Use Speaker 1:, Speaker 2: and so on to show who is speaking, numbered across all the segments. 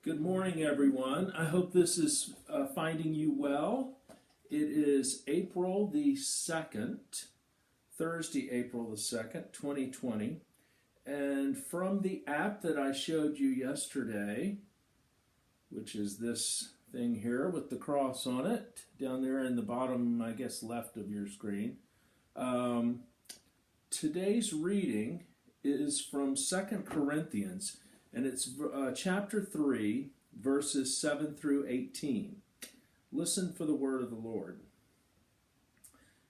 Speaker 1: Good morning, everyone. I hope this is finding you well. It is April the 2nd, Thursday, April the 2nd, 2020. And from the app that I showed you yesterday, which is this thing here with the cross on it, down there in the bottom, I guess, left of your screen, today's reading is from 2 Corinthians. And it's chapter 3, verses 7 through 18. Listen for the word of the Lord.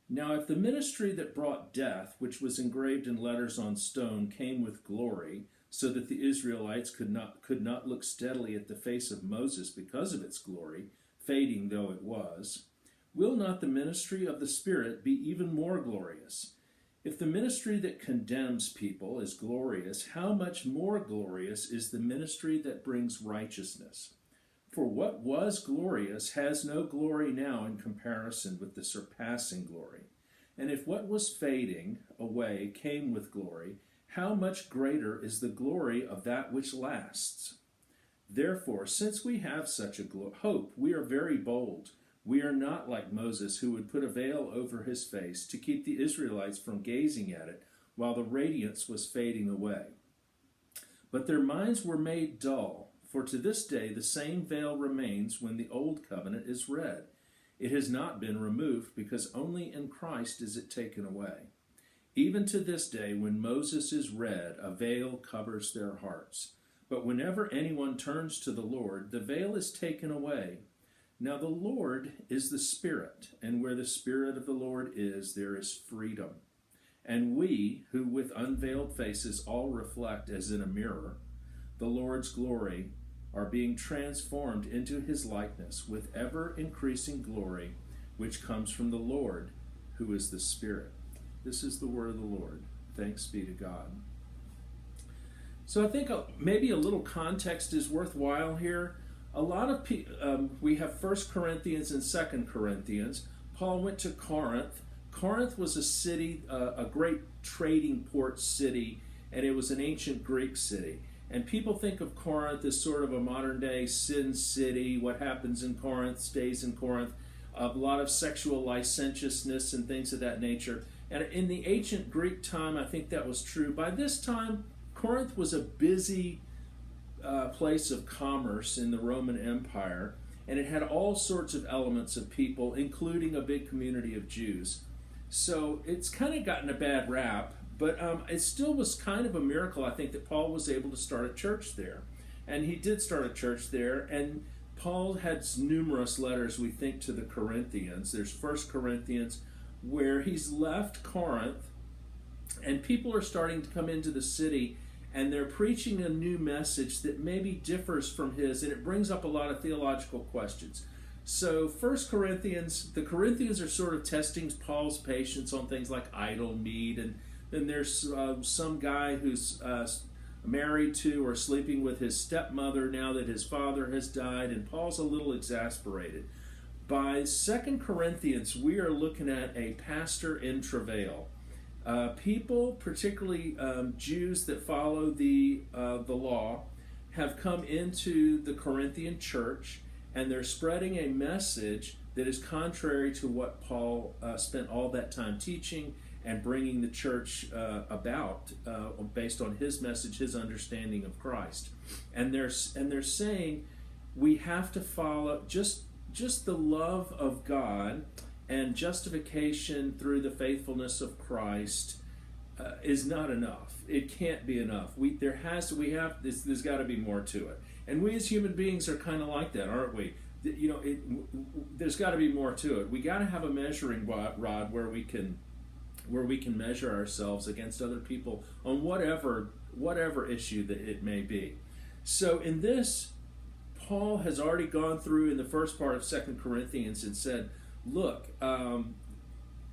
Speaker 1: Now, if the ministry that brought death, which was engraved in letters on stone, came with glory, so that the Israelites could not look steadily at the face of Moses because of its glory, fading though it was, will not the ministry of the Spirit be even more glorious? If the ministry that condemns people is glorious, how much more glorious is the ministry that brings righteousness? For what was glorious has no glory now in comparison with the surpassing glory. And if what was fading away came with glory, how much greater is the glory of that which lasts? Therefore, since we have such a hope, we are very bold. We are not like Moses, who would put a veil over his face to keep the Israelites from gazing at it while the radiance was fading away. But their minds were made dull, for to this day the same veil remains when the old covenant is read. It has not been removed, because only in Christ is it taken away. Even to this day, when Moses is read, a veil covers their hearts. But whenever anyone turns to the Lord, the veil is taken away. Now the Lord is the Spirit, and where the Spirit of the Lord is, there is freedom. And we, who with unveiled faces all reflect as in a mirror the Lord's glory, are being transformed into his likeness with ever-increasing glory, which comes from the Lord, who is the Spirit. This is the word of the Lord. Thanks be to God. So I think maybe a little context is worthwhile here. A lot of people, we have 1 Corinthians and 2 Corinthians. Paul went to Corinth. Corinth was a city, a great trading port city, and it was an ancient Greek city. And people think of Corinth as sort of a modern-day sin city. What happens in Corinth stays in Corinth. A lot of sexual licentiousness and things of that nature. And in the ancient Greek time, I think that was true. By this time, Corinth was a busy place of commerce in the Roman Empire, and it had all sorts of elements of people, including a big community of Jews. So it's kind of gotten a bad rap, but it still was kind of a miracle, I think, that Paul was able to start a church there. And he did start a church there, and Paul had numerous letters, we think, to the Corinthians. There's 1 Corinthians, where he's left Corinth, and people are starting to come into the city, and they're preaching a new message that maybe differs from his, and it brings up a lot of theological questions. So 1 Corinthians, the Corinthians are sort of testing Paul's patience on things like idle meat, and then there's some guy who's married to or sleeping with his stepmother now that his father has died, and Paul's a little exasperated. By 2 Corinthians, we are looking at a pastor in travail. People, particularly Jews that follow the law, have come into the Corinthian church, and they're spreading a message that is contrary to what Paul spent all that time teaching and bringing the church about, based on his message, his understanding of Christ. And they're saying we have to follow just the love of God, and justification through the faithfulness of Christ is not enough. It can't be enough. There's got to be more to it. And we as human beings are kind of like that, aren't we? There's got to be more to it. We got to have a measuring rod where we can measure ourselves against other people on whatever issue that it may be. So in this, Paul has already gone through in the first part of 2 Corinthians and said, look, I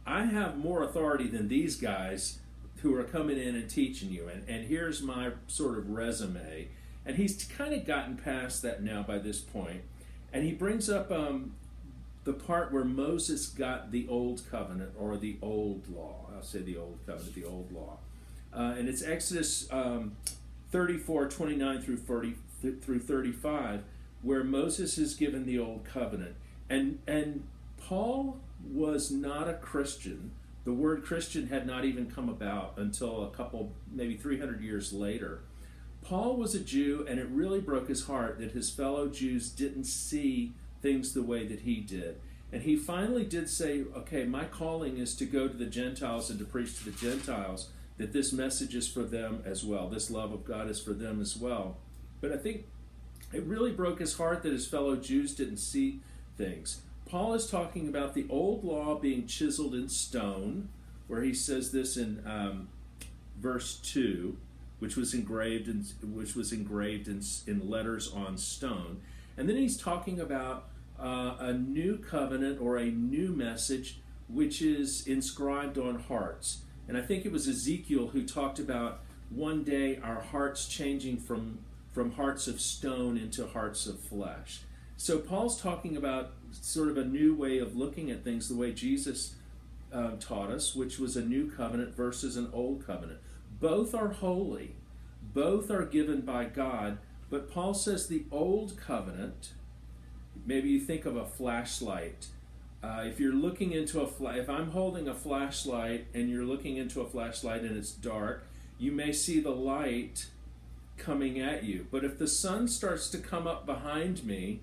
Speaker 1: have more authority than these guys who are coming in and teaching you, and here's my sort of resume. And he's kind of gotten past that now by this point, and he brings up the part where Moses got the old covenant, or the old law. I'll say the old covenant, the old law. And it's Exodus 34, 29 through through 35, where Moses is given the old covenant. And Paul was not a Christian. The word Christian had not even come about until a couple, maybe 300 years later. Paul was a Jew, and it really broke his heart that his fellow Jews didn't see things the way that he did. And he finally did say, okay, my calling is to go to the Gentiles and to preach to the Gentiles, that this message is for them as well. This love of God is for them as well. But I think it really broke his heart that his fellow Jews didn't see things. Paul is talking about the old law being chiseled in stone, where he says this in verse 2, which was engraved in letters on stone. And then he's talking about a new covenant or a new message which is inscribed on hearts. And I think it was Ezekiel who talked about one day our hearts changing from hearts of stone into hearts of flesh. So Paul's talking about sort of a new way of looking at things, the way Jesus taught us, which was a new covenant versus an old covenant. Both are holy. Both are given by God. But Paul says the old covenant, maybe you think of a flashlight. If you're looking into if I'm holding a flashlight and you're looking into a flashlight and it's dark, you may see the light coming at you. But if the sun starts to come up behind me,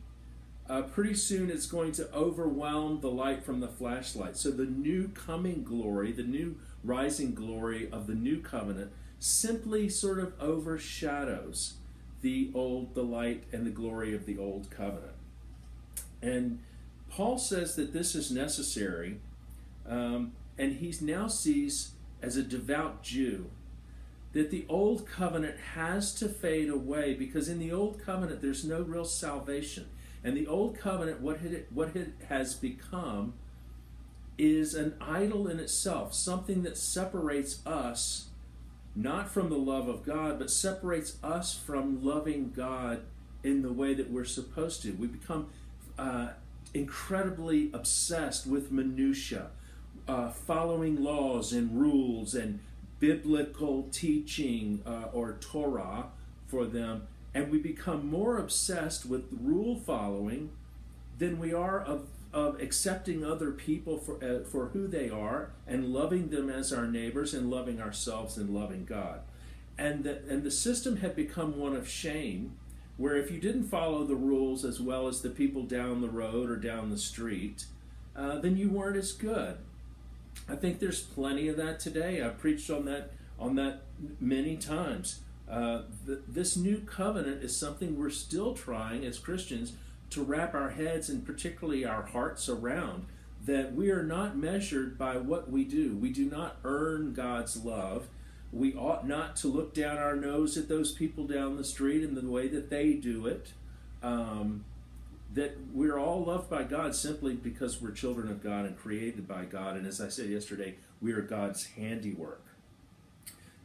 Speaker 1: pretty soon it's going to overwhelm the light from the flashlight. So the new coming glory, the new rising glory of the new covenant simply sort of overshadows the light and the glory of the old covenant. And Paul says that this is necessary, and he now sees, as a devout Jew, that the old covenant has to fade away, because in the old covenant there's no real salvation. And the old covenant, what it has become, is an idol in itself, something that separates us not from the love of God, but separates us from loving God in the way that we're supposed to. We become incredibly obsessed with minutia, following laws and rules and biblical teaching or Torah for them, and we become more obsessed with rule following than we are of accepting other people for who they are and loving them as our neighbors and loving ourselves and loving God. And the system had become one of shame, where if you didn't follow the rules as well as the people down the road or down the street, then you weren't as good. I think there's plenty of that today. I've preached on that many times. This new covenant is something we're still trying as Christians to wrap our heads and particularly our hearts around, that we are not measured by what we do. We do not earn God's love. We ought not to look down our nose at those people down the street in the way that they do it. That we're all loved by God simply because we're children of God and created by God. And as I said yesterday, we are God's handiwork.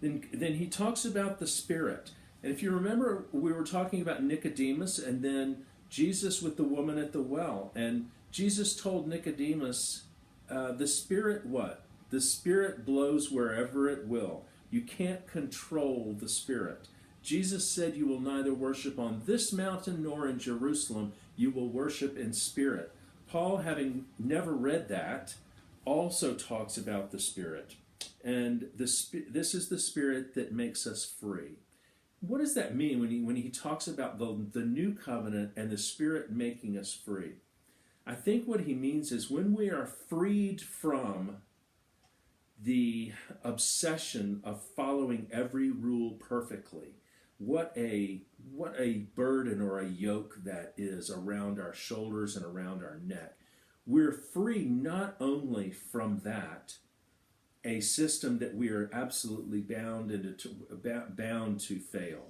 Speaker 1: Then he talks about the Spirit. And if you remember, we were talking about Nicodemus and then Jesus with the woman at the well. And Jesus told Nicodemus, the Spirit what? The Spirit blows wherever it will. You can't control the Spirit. Jesus said you will neither worship on this mountain nor in Jerusalem. You will worship in spirit. Paul, having never read that, also talks about the Spirit. And this is the Spirit that makes us free. What does that mean when he talks about the new covenant and the Spirit making us free? I think what he means is when we are freed from the obsession of following every rule perfectly, what a burden or a yoke that is around our shoulders and around our neck. We're free not only from that, a system that we are absolutely bound to fail,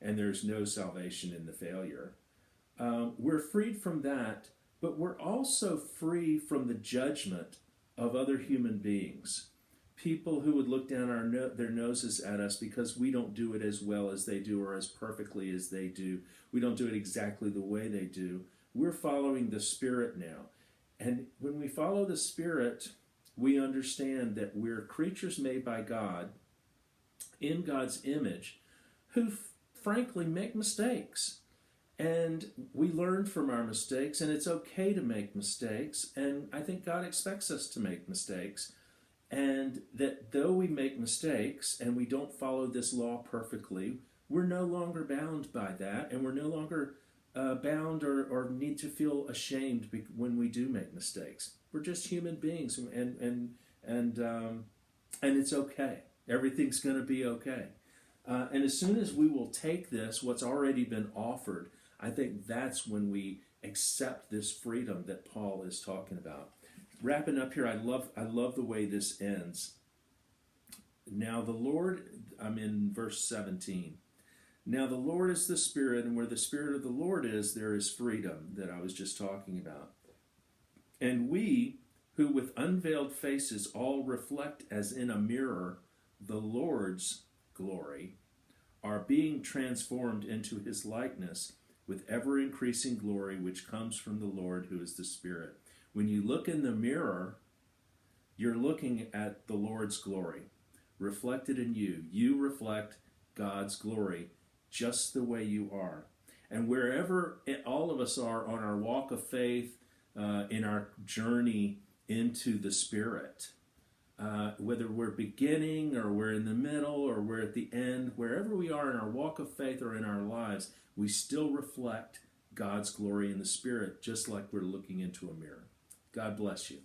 Speaker 1: and there's no salvation in the failure. We're freed from that, but we're also free from the judgment of other human beings. People who would look down their noses at us because we don't do it as well as they do or as perfectly as they do. We don't do it exactly the way they do. We're following the Spirit now. And when we follow the Spirit, we understand that we're creatures made by God in God's image who frankly make mistakes. And we learn from our mistakes, and it's okay to make mistakes. And I think God expects us to make mistakes. And that though we make mistakes and we don't follow this law perfectly, we're no longer bound by that, and we're no longer bound or need to feel ashamed when we do make mistakes. We're just human beings, and it's okay. Everything's going to be okay. And as soon as we will take this, what's already been offered, I think that's when we accept this freedom that Paul is talking about. Wrapping up here, I love the way this ends. Now the Lord, I'm in verse 17. Now the Lord is the Spirit, and where the Spirit of the Lord is, there is freedom, that I was just talking about. And we, who with unveiled faces all reflect as in a mirror the Lord's glory, are being transformed into his likeness with ever increasing glory, which comes from the Lord, who is the Spirit. When you look in the mirror, you're looking at the Lord's glory reflected in you. You reflect God's glory just the way you are. And wherever all of us are on our walk of faith, in our journey into the Spirit, whether we're beginning or we're in the middle or we're at the end, wherever we are in our walk of faith or in our lives, we still reflect God's glory in the Spirit, just like we're looking into a mirror. God bless you.